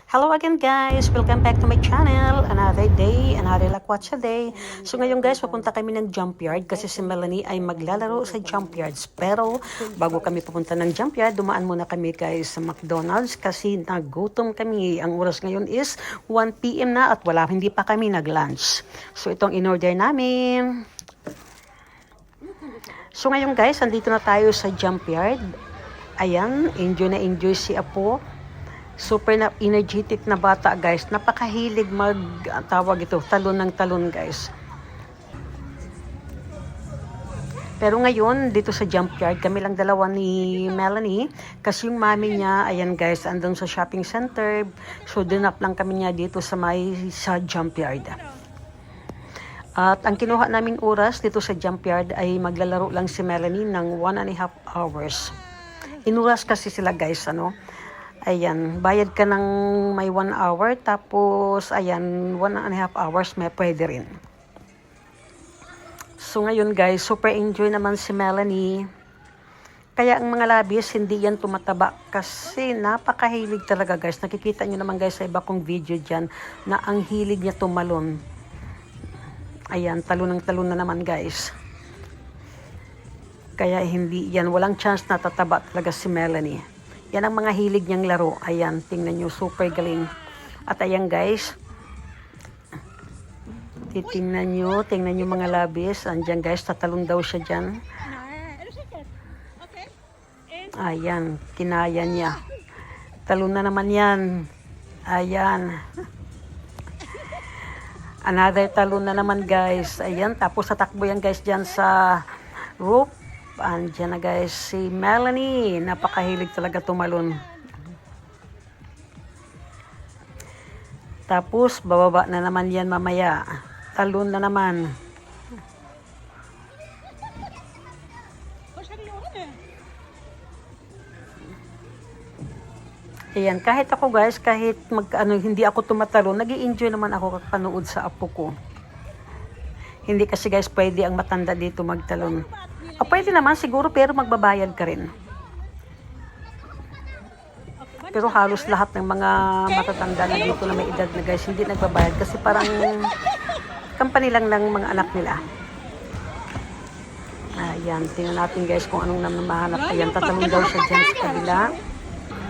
Hello again guys! Welcome back to my channel. Another day, another Lakwatsa day. So ngayon guys, papunta kami ng jump yard kasi si Melanie ay maglalaro sa jump yards. Pero bago kami papunta ng jump yard, dumaan muna kami guys sa McDonald's kasi nagutom kami. Ang oras ngayon is 1 PM na at hindi pa kami nag-lunch. So itong in-order namin. So ngayon guys, andito na tayo sa jump yard. Ayan, enjoy na enjoy si Apo. Super na energetic na bata guys. Napakahilig tawag ito, talon ng talon guys. Pero ngayon, dito sa jump yard, kami lang dalawa ni Melanie. Kasi yung mami niya, ayan guys, andun sa shopping center. So, dinap lang kami niya dito sa jump yard. At ang kinuha naming oras dito sa jump yard ay maglalaro lang si Melanie ng 1.5 hours. Inuras kasi sila guys, Ayan, bayad ka ng may 1 hour, tapos, ayan, 1.5 hours may pwede rin. So, ngayon guys, super enjoy naman si Melanie. Kaya ang mga labis, hindi yan tumataba kasi napakahilig talaga guys. Nakikita nyo naman guys sa iba kong video dyan na ang hilig niya tumalon. Ayan, talon ng talon na naman guys. Kaya hindi yan, walang chance na tataba talaga si Melanie. Yan ang mga hilig niyang laro. Ayan, tingnan nyo, super galing. At ayan guys, tingnan nyo mga labis. Andyan guys, tatalon daw siya dyan. Ayan, kinaya niya. Talon na naman yan. Ayan. Another talon na naman guys. Ayan, tapos tatakbo yan guys dyan sa rope. Andiyan na guys si Melanie. Napakahilig talaga tumalon. Tapos bababa na naman yan mamaya. Talon na naman. Ayan, kahit ako guys, kahit hindi ako tumatalon, nag-i-enjoy naman ako kapanood sa apo ko. Hindi kasi guys pwede ang matanda dito magtalon. Pwede naman siguro pero magbabayad ka rin. Pero halos lahat ng mga matatanda na dito na may edad na guys hindi nagbabayad kasi parang company lang ng mga anak nila. Ayan, tingnan natin guys kung anong mahanap. Ayan, tatalon daw siya dyan sa kabila.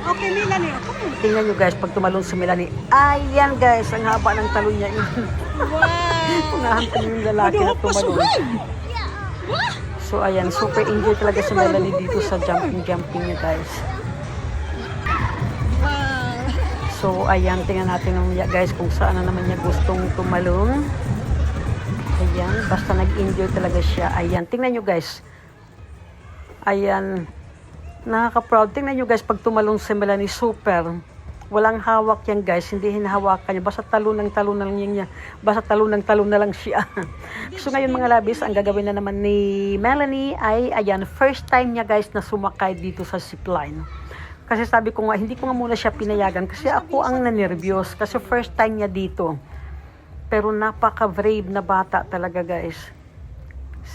Okay, Melanie. Tingnan nyo guys, pag tumalon si Melanie. Ayan guys, ang haba ng talon niya. Wow! Punahan yung lalaki na tumalon. So ayan, super enjoy talaga si Melanie dito sa jumping niya guys. Wow! So ayan, tingnan natin naman guys kung saan na naman niya gustong tumalon. Ayan, basta nag-enjoy talaga siya. Ayan, tingnan nyo guys. Ayan, nakaka-proud. Tingnan nyo guys, pag tumalon si Melanie, super. Walang hawak yan guys, hindi hinahawakan niya. Basta talon ng talon na lang niya. Basta talon ng talon na lang siya. So ngayon mga labis, ang gagawin na naman ni Melanie ay, ayan, first time niya guys na sumakay dito sa zipline. Kasi sabi ko nga, hindi ko nga muna siya pinayagan kasi ako ang nanervyos. Kasi first time niya dito. Pero napaka-brave na bata talaga guys.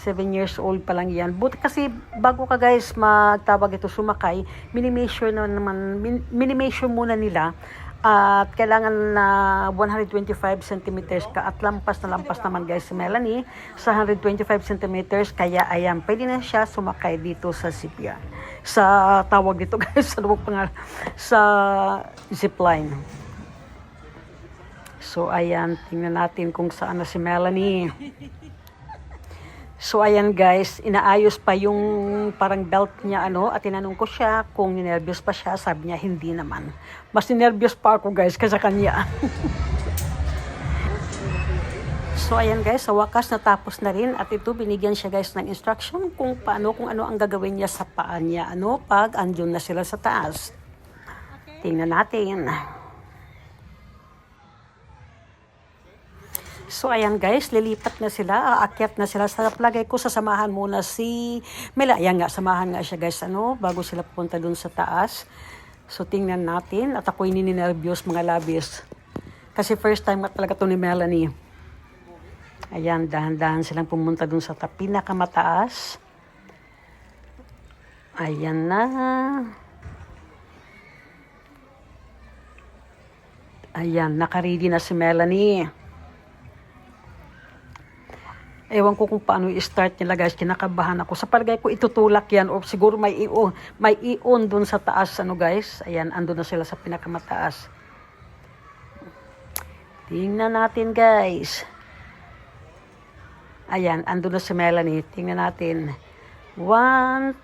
7 years old pa lang yan. But kasi bago ka guys magtawag ito sumakay, mini-measure muna nila at kailangan na 125 centimeters ka at lampas naman guys si Melanie sa 125 centimeters kaya ayan, pwede na siya sumakay dito sa zipline. Sa tawag ito guys, sa zipline. So ayan, tingnan natin kung saan na si Melanie. So ayan guys, inaayos pa yung parang belt niya at tinanong ko siya kung ninervyos pa siya, sabi niya hindi naman. Mas ninervyos pa ako guys kaysa kanya. So ayan guys, sa wakas natapos na rin at ito binigyan siya guys ng instruction kung ano ang gagawin niya sa paa niya pag andun na sila sa taas. Tingnan natin. So ayan guys, lilipat na sila, aakyat na sila. Sa palagay ko sasamahan muna si Mela. Ayan nga, samahan nga siya guys bago sila pupunta dun sa taas. So tingnan natin at ako'y ninervyos mga labis. Kasi first time nga talaga to ni Melanie. Ayan, dahan-dahan silang pumunta dun sa pinakamataas. Ayan na. Ayan, nakaready na si Melanie. Ewan ko kung paano i-start nila guys. Kinakabahan ako. Sa palagay ko itutulak yan o siguro may i-on dun sa taas ano guys. Ayan, andun na sila sa pinakamataas. Tingnan natin guys. Ayan, andun na si Melanie. Tingnan natin. 1,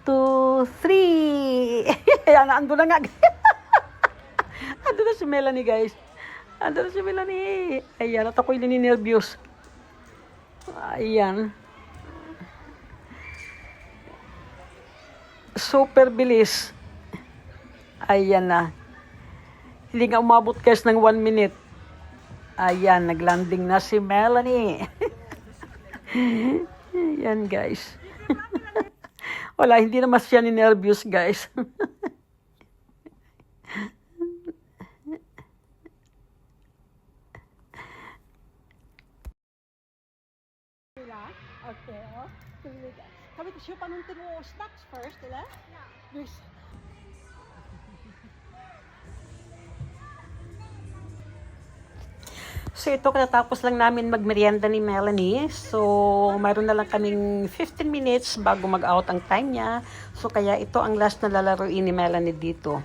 2, 3. Ayan, andun na nga. Andun na si Melanie guys. Andun na si Melanie. Ayan, at ako'y nininervyos. Ayan. Super bilis. Ayan na. Hindi nga umabot guys ng 1 minute. Ayan, naglanding na si Melanie. Ayan guys. Wala, hindi naman siya ni-nervous guys. Okay, oh. Kami siya panuntin mo snacks first, ila? Yeah. Yes. So ito, katatapos lang namin magmerienda ni Melanie. So mayroon na lang kaming 15 minutes bago mag-out ang time niya. So kaya ito ang last na lalaroin ni Melanie dito.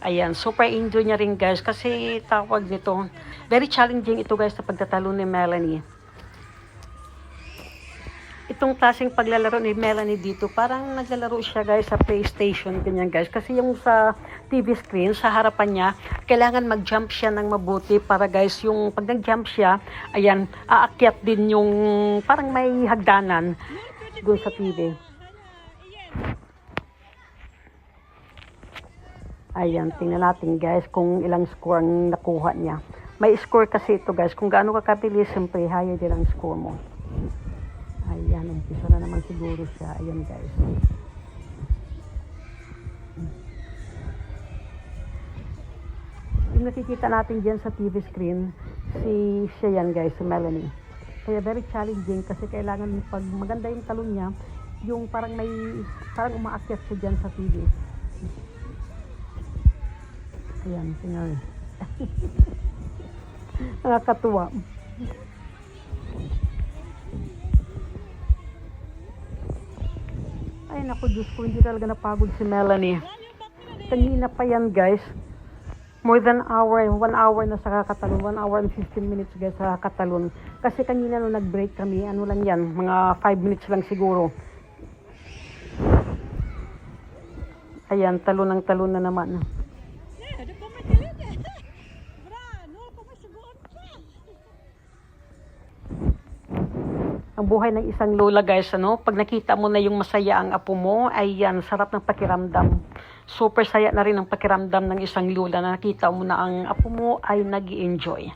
Ayan, super enjoy niya rin guys kasi tawag nito. Very challenging ito guys sa pagtatalo ni Melanie. Itong klaseng paglalaro ni Melanie dito, parang naglalaro siya guys sa PlayStation, ganyan guys. Kasi yung sa TV screen, sa harapan niya, kailangan mag-jump siya ng mabuti para guys, yung pag nag-jump siya, ayan, aakyat din yung parang may hagdanan doon sa TV. Ayan, tingnan natin guys kung ilang score ang nakuha niya. May score kasi ito guys, kung gaano ka kabilis, siyempre higher din ang score mo. Ayan, umpisa na naman siguro siya. Ayan guys. Yung nakikita natin dyan sa TV screen, siya yan guys, si Melanie. Kaya very challenging kasi kailangan pag maganda yung talon niya, yung parang parang umaakyat siya dyan sa TV. Ayan, tingnan. Nakakatuwa. Ay naku, Diyos ko, hindi talaga napagod si Melanie. Kanina pa yan guys. More than hour, 1 hour na sa kakatalon. 1 hour and 15 minutes guys sa kakatalon. Kasi kanina nung nag-break kami, ano lang yan, mga 5 minutes lang siguro. Ayan, talon ng talon na naman. Ang buhay ng isang lola guys, ano, pag nakita mo na yung masaya ang apo mo, ay yan, sarap ng pakiramdam. Super saya na rin ang pakiramdam ng isang lola na nakita mo na ang apo mo ay nag-i-enjoy.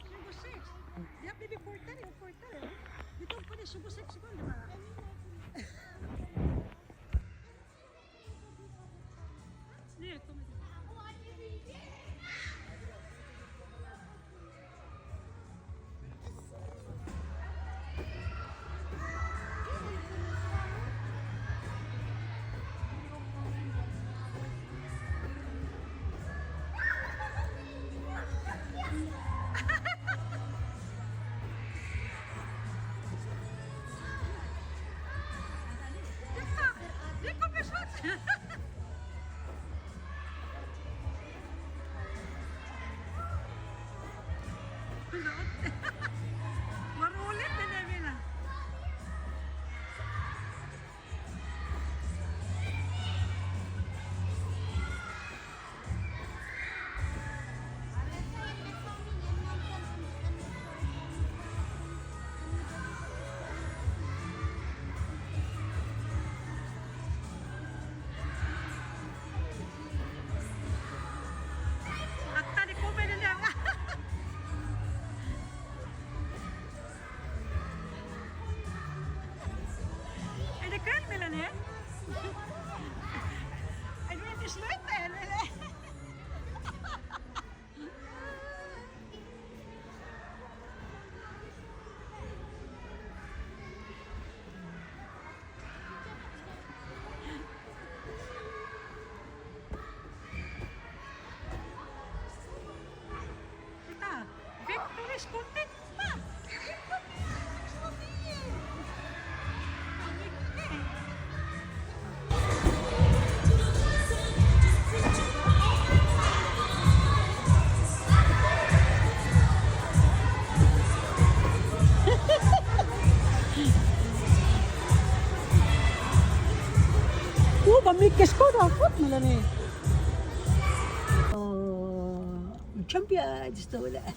konti. Pa! Pamikis ko dapat nila ni. Oh, champion, gusto wala.